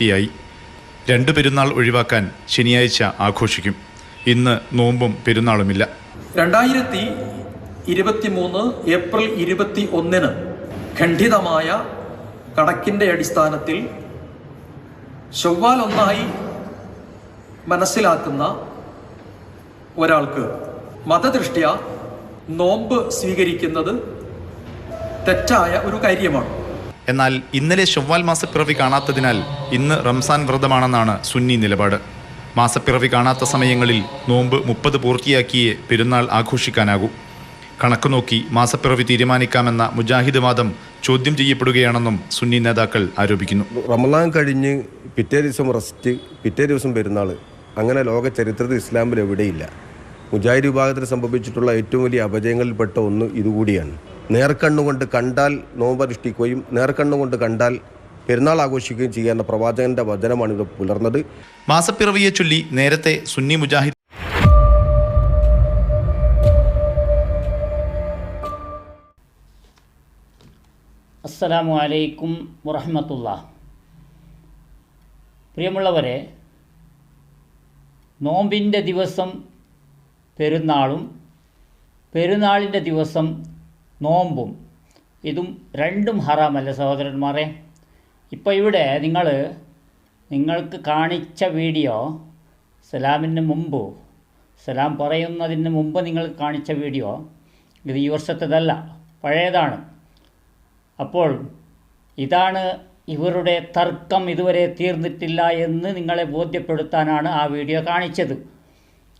ായി 2 പെരുന്നാൾ ഒഴിവാക്കാൻ ശനിയാഴ്ച ആഘോഷിക്കും. ഇന്ന് നോമ്പും പെരുന്നാളുമില്ല. 2023 ഏപ്രിൽ 21 ഖണ്ഡിതമായ കണക്കിൻ്റെ അടിസ്ഥാനത്തിൽ ശവ്വാൽ 1 മനസ്സിലാക്കുന്ന ഒരാൾക്ക് മതദൃഷ്ട്യാ നോമ്പ് സ്വീകരിക്കുന്നത് തെറ്റായ ഒരു കാര്യമാണ്. എന്നാൽ ഇന്നലെ ശവ്വാൽ മാസപ്പിറവി കാണാത്തതിനാൽ ഇന്ന് റംസാൻ വ്രതമാണെന്നാണ് സുന്നി നിലപാട്. മാസപ്പിറവി കാണാത്ത സമയങ്ങളിൽ നോമ്പ് 30 പൂർത്തിയാക്കിയേ പെരുന്നാൾ ആഘോഷിക്കാനാകൂ. കണക്ക് നോക്കി മാസപ്പിറവി തീരുമാനിക്കാമെന്ന മുജാഹിദ് വാദം ചോദ്യം ചെയ്യപ്പെടുകയാണെന്നും സുന്നി നേതാക്കൾ ആരോപിക്കുന്നു. റമളാൻ കഴിഞ്ഞ് പിറ്റേ ദിവസം റെസ്റ്റ്, പിറ്റേ ദിവസം പെരുന്നാൾ, അങ്ങനെ ലോക ചരിത്രത്തിൽ ഇസ്ലാമിൽ എവിടെയില്ല. മുജാഹിദ് വിഭാഗത്തിന് സംഭവിച്ചിട്ടുള്ള ഏറ്റവും വലിയ അപജയങ്ങളിൽപ്പെട്ട ഒന്ന് ഇതുകൂടിയാണ്. നേർക്കണ്ണുകൊണ്ട് കണ്ടാൽ നോമ്പനുഷ്ഠിക്കുകയും നേർക്കണ്ണുകൊണ്ട് കണ്ടാൽ പെരുന്നാൾ ആഘോഷിക്കുകയും ചെയ്യുന്ന പ്രവാചകന്റെ വചനമാണ് ഇത് പുലർന്നത്. മാസപ്പിറവിയെ ചൊല്ലി നേരത്തെ സുന്നി മുജാഹിദ് അസ്സലാമു അലൈക്കും വറഹ്മത്തുള്ളാഹി. പ്രിയമുള്ളവരെ, നോമ്പിൻ്റെ ദിവസം പെരുന്നാളും പെരുന്നാളിൻ്റെ ദിവസം നോമ്പും ഇതും രണ്ടും ഹറാമല്ല സഹോദരന്മാരെ. ഇപ്പോൾ ഇവിടെ നിങ്ങൾക്ക് കാണിച്ച വീഡിയോ സലാമിന് മുമ്പ്, സലാം പറയുന്നതിന് മുമ്പ് നിങ്ങൾ കാണിച്ച വീഡിയോ ഇത് ഈ വർഷത്തേതല്ല, പഴയതാണ്. അപ്പോൾ ഇതാണ് ഇവരുടെ തർക്കം ഇതുവരെ തീർന്നിട്ടില്ല എന്ന് നിങ്ങളെ ബോധ്യപ്പെടുത്താനാണ് ആ വീഡിയോ കാണിച്ചത്.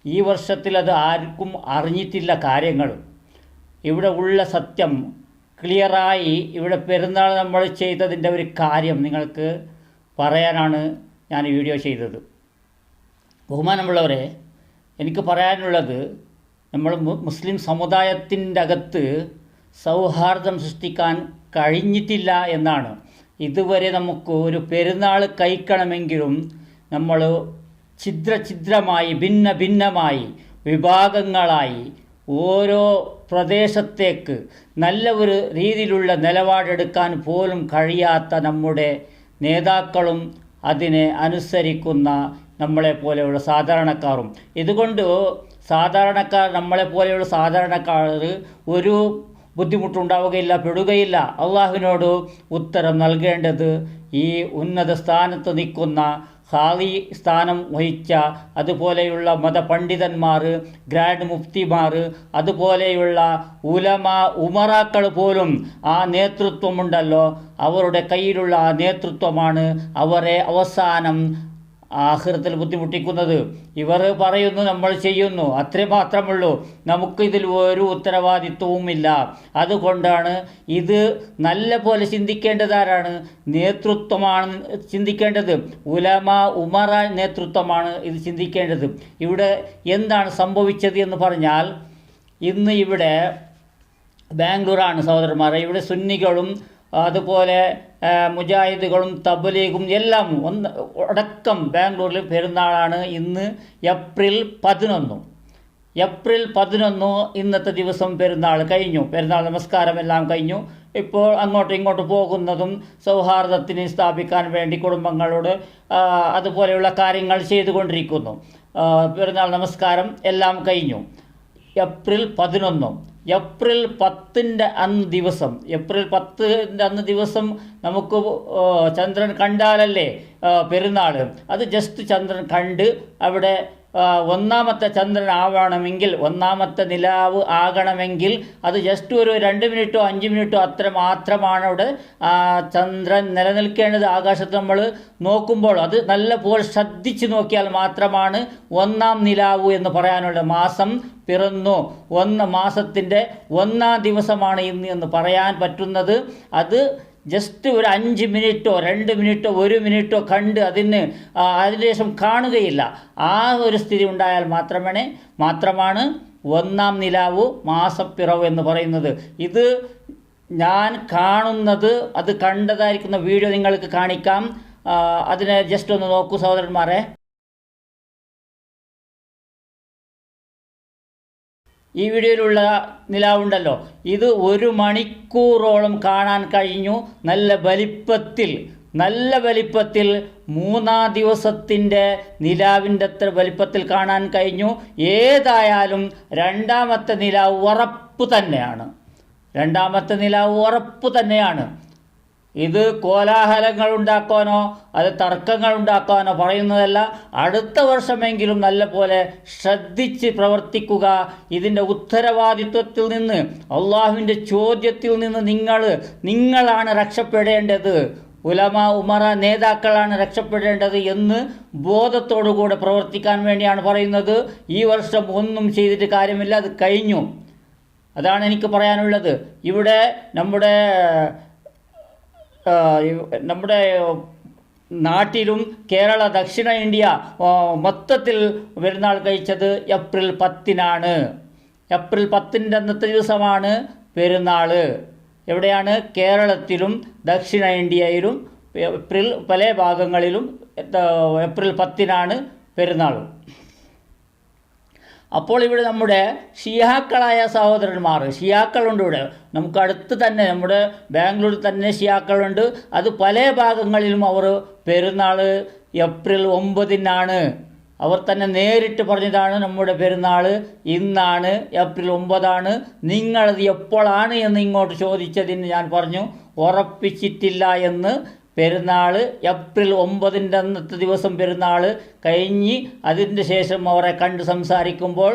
ഈ വർഷത്തിൽ അത് ആർക്കും അറിഞ്ഞിട്ടില്ല കാര്യങ്ങൾ. ഇവിടെ ഉള്ള സത്യം ക്ലിയറായി ഇവിടെ പെരുന്നാൾ നമ്മൾ ചെയ്തതിൻ്റെ ഒരു കാര്യം നിങ്ങൾക്ക് പറയാനാണ് ഞാൻ ഈ വീഡിയോ ചെയ്തത്. ബഹുമാനമുള്ളവരെ, എനിക്ക് പറയാനുള്ളത്, നമ്മൾ മുസ്ലിം സമുദായത്തിൻ്റെ അകത്ത് സൗഹാർദ്ദം സൃഷ്ടിക്കാൻ കഴിഞ്ഞിട്ടില്ല എന്നാണ്. ഇതുവരെ നമുക്ക് ഒരു പെരുന്നാൾ കഴിക്കണമെങ്കിലും നമ്മൾ ഛിദ്രമായി ഭിന്നമായി വിഭാഗങ്ങളായി ഓരോ പ്രദേശത്തേക്ക് നല്ല ഒരു രീതിയിലുള്ള നിലപാടെടുക്കാൻ പോലും കഴിയാത്ത നമ്മുടെ നേതാക്കളും അതിനെ അനുസരിക്കുന്ന നമ്മളെപ്പോലെയുള്ള സാധാരണക്കാരും. ഇതുകൊണ്ട് നമ്മളെപ്പോലെയുള്ള സാധാരണക്കാർ ഒരു ബുദ്ധിമുട്ടുണ്ടാവുകയില്ല, പെടുകയില്ല. അള്ളാഹുവിനോട് ഉത്തരം നൽകേണ്ടത് ഈ ഉന്നത സ്ഥാനത്ത് നിൽക്കുന്ന ഖാദി സ്ഥാനം വഹിച്ച അതുപോലെയുള്ള മതപണ്ഡിതന്മാർ, ഗ്രാൻഡ് മുഫ്തിമാർ, അതുപോലെയുള്ള ഉമറാക്കൾ പോലും ആ നേതൃത്വമുണ്ടല്ലോ, അവരുടെ കയ്യിലുള്ള ആ നേതൃത്വമാണ് അവരെ അവസാനം ആഖിറത്തിൽ ബുദ്ധിമുട്ടിക്കുന്നത്. ഇവർ പറയുന്നു, നമ്മൾ ചെയ്യുന്നു, അത്രേ മാത്രമുള്ളൂ. നമുക്കിതിൽ ഒരു ഉത്തരവാദിത്വവുമില്ല. അതുകൊണ്ടാണ് ഇത് നല്ല പോലെ ചിന്തിക്കേണ്ടതാരാണ്? നേതൃത്വമാണ് ചിന്തിക്കേണ്ടത്. ഉമറ നേതൃത്വമാണ് ഇത് ചിന്തിക്കേണ്ടത്. ഇവിടെ എന്താണ് സംഭവിച്ചത് എന്ന് പറഞ്ഞാൽ, ഇന്ന് ഇവിടെ ബാംഗ്ലൂരാണ് സഹോദരന്മാരെ, ഇവിടെ സുന്നികളും അതുപോലെ മുജാഹിദുകളും തബ്ലീഗും എല്ലാം അടക്കം ബാംഗ്ലൂരിൽ പെരുന്നാളാണ്. ഇന്ന് ഏപ്രിൽ 11 ഇന്നത്തെ ദിവസം പെരുന്നാൾ കഴിഞ്ഞു. പെരുന്നാൾ നമസ്കാരമെല്ലാം കഴിഞ്ഞു. ഇപ്പോൾ അങ്ങോട്ടും ഇങ്ങോട്ട് പോകുന്നതും സൗഹാർദ്ദത്തിന് സ്ഥാപിക്കാൻ വേണ്ടി കുടുംബങ്ങളോട് അതുപോലെയുള്ള കാര്യങ്ങൾ ചെയ്തുകൊണ്ടിരിക്കുന്നു. പെരുന്നാൾ നമസ്കാരം എല്ലാം കഴിഞ്ഞു. ഏപ്രിൽ 10 അന്ന് ദിവസം നമുക്ക് ചന്ദ്രൻ കണ്ടാലല്ലേ പെരുന്നാൾ. അത് ജസ്റ്റ് ചന്ദ്രൻ കണ്ട് അവിടെ ഒന്നാമത്തെ ചന്ദ്രൻ ആവണമെങ്കിൽ, ഒന്നാമത്തെ നിലാവ് ആകണമെങ്കിൽ അത് ജസ്റ്റ് ഒരു 2 മിനിറ്റോ 5 മിനിറ്റോ അത്ര മാത്രമാണ് അവിടെ ചന്ദ്രൻ നിലനിൽക്കേണ്ടത്. ആകാശത്ത് നമ്മൾ നോക്കുമ്പോൾ അത് നല്ലപോലെ ശ്രദ്ധിച്ച് നോക്കിയാൽ മാത്രമാണ് ഒന്നാം നിലാവ് എന്ന് പറയാനുള്ള. മാസം പിറന്നു, മാസത്തിൻ്റെ 1-ാം ദിവസമാണ് ഇന്ന് എന്ന് പറയാൻ പറ്റുന്നത്. അത് ജസ്റ്റ് ഒരു 5 മിനിറ്റോ 2 മിനിറ്റോ 1 മിനിറ്റോ കണ്ട് അതിനുശേഷം കാണുകയില്ല. ആ ഒരു സ്ഥിതി ഉണ്ടായാൽ മാത്രമാണ് 1-ാം നിലാവ് മാസപ്പിറവ് എന്ന് പറയുന്നത്. ഇത് ഞാൻ കാണുന്നത്, അത് കണ്ടതായിരിക്കുന്ന വീഡിയോ നിങ്ങൾക്ക് കാണിക്കാം. അതിനെ ജസ്റ്റ് ഒന്ന് നോക്കൂ സഹോദരന്മാരെ. ഈ വീഡിയോയിലുള്ള നിലാവുണ്ടല്ലോ, ഇത് 1 മണിക്കൂറോളം കാണാൻ കഴിഞ്ഞു. നല്ല വലിപ്പത്തിൽ നല്ല വലിപ്പത്തിൽ 3-ാം ദിവസത്തിൻ്റെ നിലാവിൻ്റെ അത്ര വലിപ്പത്തിൽ കാണാൻ കഴിഞ്ഞു. ഏതായാലും രണ്ടാമത്തെ നിലാവ് ഉറപ്പ് തന്നെയാണ്. രണ്ടാമത്തെ നിലാവ് ഉറപ്പ് തന്നെയാണ്. ഇത് കോലാഹലങ്ങൾ ഉണ്ടാക്കാനോ അത് തർക്കങ്ങൾ ഉണ്ടാക്കാനോ പറയുന്നതല്ല. അടുത്ത വർഷമെങ്കിലും നല്ലപോലെ ശ്രദ്ധിച്ച് പ്രവർത്തിക്കുക. ഇതിൻ്റെ ഉത്തരവാദിത്വത്തിൽ നിന്ന്, അള്ളാഹുവിൻ്റെ ചോദ്യത്തിൽ നിന്ന് നിങ്ങളാണ് രക്ഷപ്പെടേണ്ടത്. ഉലമ ഉമറ നേതാക്കളാണ് രക്ഷപ്പെടേണ്ടത് എന്ന് ബോധത്തോടുകൂടെ പ്രവർത്തിക്കാൻ വേണ്ടിയാണ് പറയുന്നത്. ഈ വർഷം ഒന്നും ചെയ്തിട്ട് കാര്യമില്ല, അത് കഴിഞ്ഞു. അതാണ് എനിക്ക് പറയാനുള്ളത്. ഇവിടെ നമ്മുടെ നാട്ടിലും കേരള ദക്ഷിണ ഇന്ത്യ മൊത്തത്തിൽ പെരുന്നാൾ കഴിച്ചത് ഏപ്രിൽ 10-നാണ്. ഏപ്രിൽ 10-ൻ്റെ അന്നത്തെ ദിവസമാണ് പെരുന്നാൾ. എവിടെയാണ്? കേരളത്തിലും ദക്ഷിണ ഇന്ത്യയിലും പല ഭാഗങ്ങളിലും ഏപ്രിൽ 10-നാണ് പെരുന്നാൾ. അപ്പോൾ ഇവിടെ നമ്മുടെ ഷിയാക്കളായ സഹോദരന്മാർ, ഷിയാക്കളുണ്ട് ഇവിടെ. നമുക്ക് അടുത്ത് തന്നെ നമ്മുടെ ബാംഗ്ലൂരിൽ തന്നെ ഷിയാക്കളുണ്ട്. അത് പല ഭാഗങ്ങളിലും അവർ പെരുന്നാൾ ഏപ്രിൽ 9-നാണ്. അവർ തന്നെ നേരിട്ട് പറഞ്ഞതാണ് നമ്മുടെ പെരുന്നാൾ ഇന്നാണ്, ഏപ്രിൽ 9-ആണ്. നിങ്ങളത് എപ്പോഴാണ് എന്ന് ഇങ്ങോട്ട് ചോദിച്ചതിന് ഞാൻ പറഞ്ഞു ഉറപ്പിച്ചിട്ടില്ല എന്ന്. പെരുന്നാൾ ഏപ്രിൽ 9-ൻ്റെ അന്നത്തെ ദിവസം പെരുന്നാൾ കഴിഞ്ഞ് അതിൻ്റെ ശേഷം അവരെ കണ്ട് സംസാരിക്കുമ്പോൾ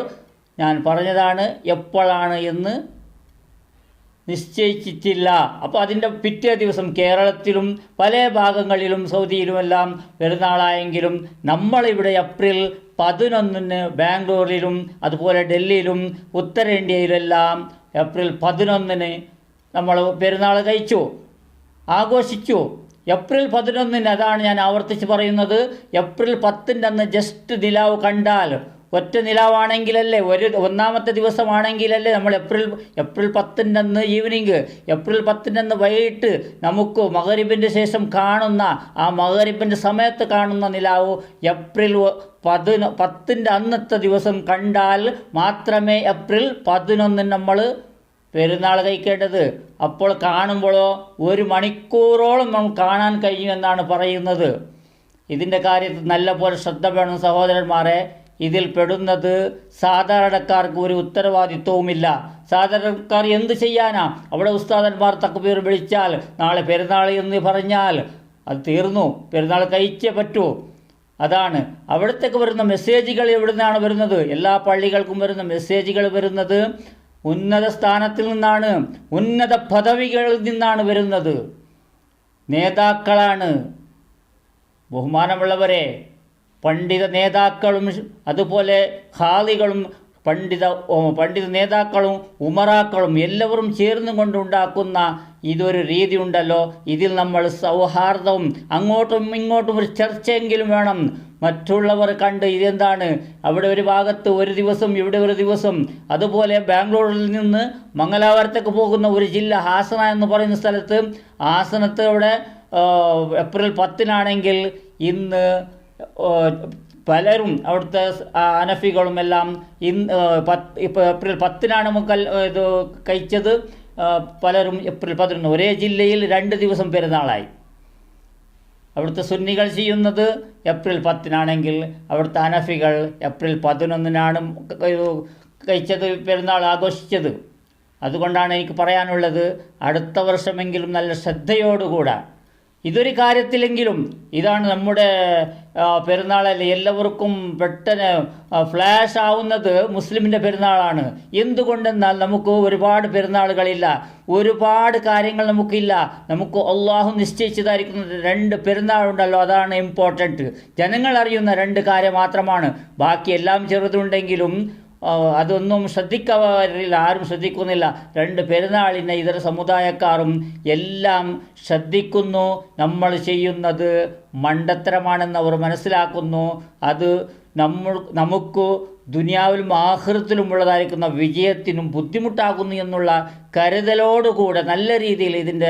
ഞാൻ പറഞ്ഞതാണ് എപ്പോഴാണ് എന്ന് നിശ്ചയിച്ചിട്ടില്ല. അപ്പോൾ അതിൻ്റെ പിറ്റേ ദിവസം കേരളത്തിലും പല ഭാഗങ്ങളിലും സൗദിയിലുമെല്ലാം പെരുന്നാളായെങ്കിലും നമ്മളിവിടെ ഏപ്രിൽ 11-ന് ബാംഗ്ലൂരിലും അതുപോലെ ഡൽഹിയിലും ഉത്തരേന്ത്യയിലെല്ലാം ഏപ്രിൽ 11-ന് നമ്മൾ പെരുന്നാൾ കഴിച്ചു, ആഘോഷിച്ചു. ഏപ്രിൽ 11-ന്, അതാണ് ഞാൻ ആവർത്തിച്ച് പറയുന്നത്, ഏപ്രിൽ 10-ൻ്റെ അന്ന് ജസ്റ്റ് നിലാവ് കണ്ടാൽ, ഒറ്റ നിലാവാണെങ്കിലല്ലേ, ഒന്നാമത്തെ ദിവസമാണെങ്കിലല്ലേ നമ്മൾ ഏപ്രിൽ 10-ൻ്റെ അന്ന് ഈവനിങ്, ഏപ്രിൽ 10-ൻ്റെ അന്ന് വൈകിട്ട് നമുക്ക് മഗ്‌രിബിൻ്റെ ശേഷം കാണുന്ന ആ മഗ്‌രിബിൻ്റെ സമയത്ത് കാണുന്ന നിലാവ് ഏപ്രിൽ 10-ൻ്റെ അന്നത്തെ ദിവസം കണ്ടാൽ മാത്രമേ ഏപ്രിൽ 11-ന് നമ്മൾ പെരുന്നാൾ കഴിക്കേണ്ടത്. അപ്പോൾ കാണുമ്പോഴോ 1 മണിക്കൂറോളം നമ്മൾ കാണാൻ കഴിയും എന്നാണ് പറയുന്നത്. ഇതിൻ്റെ കാര്യത്തിൽ നല്ലപോലെ ശ്രദ്ധ വേണം സഹോദരന്മാരെ. ഇതിൽ പെടുന്നത് സാധാരണക്കാർക്ക് ഒരു ഉത്തരവാദിത്വവുമില്ല. സാധാരണക്കാർ എന്ത് ചെയ്യാനാ? അവിടെ ഉസ്താദന്മാർ തക്ബീർ വിളിച്ചാൽ നാളെ പെരുന്നാൾ എന്ന് പറഞ്ഞാൽ അത് തീർന്നു, പെരുന്നാൾ കഴിച്ചേ പറ്റൂ. അതാണ് അവിടത്തേക്ക് വരുന്ന മെസ്സേജുകൾ. എവിടെ നിന്നാണ് വരുന്നത്? എല്ലാ പള്ളികൾക്കും വരുന്ന മെസ്സേജുകൾ വരുന്നത് ഉന്നത സ്ഥാനത്തിൽ നിന്നാണ്, ഉന്നത പദവികളിൽ നിന്നാണ് വരുന്നത്. നേതാക്കളാണ്. ബഹുമാനമുള്ളവരെ, പണ്ഡിത നേതാക്കളും അതുപോലെ ഖാദികളും പണ്ഡിത നേതാക്കളും ഉമറാക്കളും എല്ലാവരും ചേർന്ന് കൊണ്ടുണ്ടാക്കുന്ന ഇതൊരു രീതി ഉണ്ടല്ലോ, ഇതിൽ നമ്മൾ സൗഹാർദ്ദവും അങ്ങോട്ടും ഇങ്ങോട്ടും ഒരു ചർച്ചയെങ്കിലും വേണം. മറ്റുള്ളവർ കണ്ട് ഇതെന്താണ്, അവിടെ ഒരു ഭാഗത്ത് ഒരു ദിവസം, ഇവിടെ ഒരു ദിവസം. അതുപോലെ ബാംഗ്ലൂരിൽ നിന്ന് മംഗലാപുരത്തേക്ക് പോകുന്ന ഒരു ജില്ല ഹാസന എന്ന് പറയുന്ന സ്ഥലത്ത്, ഹാസനത്ത് അവിടെ ഏപ്രിൽ 10-നാണെങ്കിൽ ഇന്ന് പലരും അവിടുത്തെ അനഫികളും എല്ലാം ഇപ്പോൾ ഏപ്രിൽ 10-നാണ് ഇത് കഴിച്ചത്. പലരും ഏപ്രിൽ 11, ഒരേ ജില്ലയിൽ 2 ദിവസം പെരുന്നാളായി. അവിടുത്തെ സുന്നികൾ ചെയ്യുന്നത് ഏപ്രിൽ 10-നാണെങ്കിൽ അവിടുത്തെ അനഫികൾ ഏപ്രിൽ 11-നാണ് കഴിച്ചത്, പെരുന്നാൾ ആഘോഷിച്ചത്. അതുകൊണ്ടാണ് എനിക്ക് പറയാനുള്ളത്, അടുത്ത വർഷമെങ്കിലും നല്ല ശ്രദ്ധയോടുകൂടെ ഇതൊരു കാര്യത്തിലെങ്കിലും, ഇതാണ് നമ്മുടെ പെരുന്നാളല്ലേ, എല്ലാവർക്കും പെട്ടെന്ന് ഫ്ലാഷ് ആവുന്നത് മുസ്ലിമിൻ്റെ പെരുന്നാളാണ്. എന്തുകൊണ്ടെന്നാൽ നമുക്ക് ഒരുപാട് പെരുന്നാളുകളില്ല, ഒരുപാട് കാര്യങ്ങൾ നമുക്കില്ല. നമുക്ക് അള്ളാഹു നിശ്ചയിച്ചതായിരിക്കുന്ന 2 പെരുന്നാളുണ്ടല്ലോ, അതാണ് ഇമ്പോർട്ടൻറ്റ്. ജനങ്ങൾ അറിയുന്ന 2 കാര്യം മാത്രമാണ്. ബാക്കി എല്ലാം ചെറുതുണ്ടെങ്കിലും അതൊന്നും ശ്രദ്ധിക്കാറില്ല, ആരും ശ്രദ്ധിക്കുന്നില്ല. 2 പെരുന്നാളിനെ ഇതര സമുദായക്കാരും എല്ലാം ശ്രദ്ധിക്കുന്നു. നമ്മൾ ചെയ്യുന്നത് മണ്ടത്തരമാണെന്ന് അവർ മനസ്സിലാക്കുന്നു. അത് നമുക്ക് ദുനിയാവിലും ആഖിറത്തിലുമുള്ളതായിരിക്കുന്ന വിജയത്തിനും ബുദ്ധിമുട്ടാകുന്നു എന്നുള്ള കരുതലോടുകൂടെ നല്ല രീതിയിൽ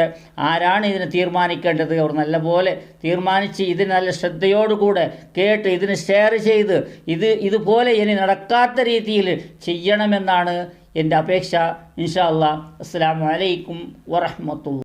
ആരാണ് ഇതിനെ തീരുമാനിക്കേണ്ടത്, അവർ നല്ലപോലെ തീരുമാനിച്ച് ഇതിന് നല്ല ശ്രദ്ധയോടുകൂടെ കേട്ട് ഇതിന് ഷെയർ ചെയ്ത് ഇതുപോലെ ഇനി നടക്കാത്ത രീതിയിൽ ചെയ്യണമെന്നാണ് എൻ്റെ അപേക്ഷ. ഇൻഷാ അല്ലാഹ്. അസ്സലാമു അലൈക്കും വറഹ്മത്തുള്ളാഹി.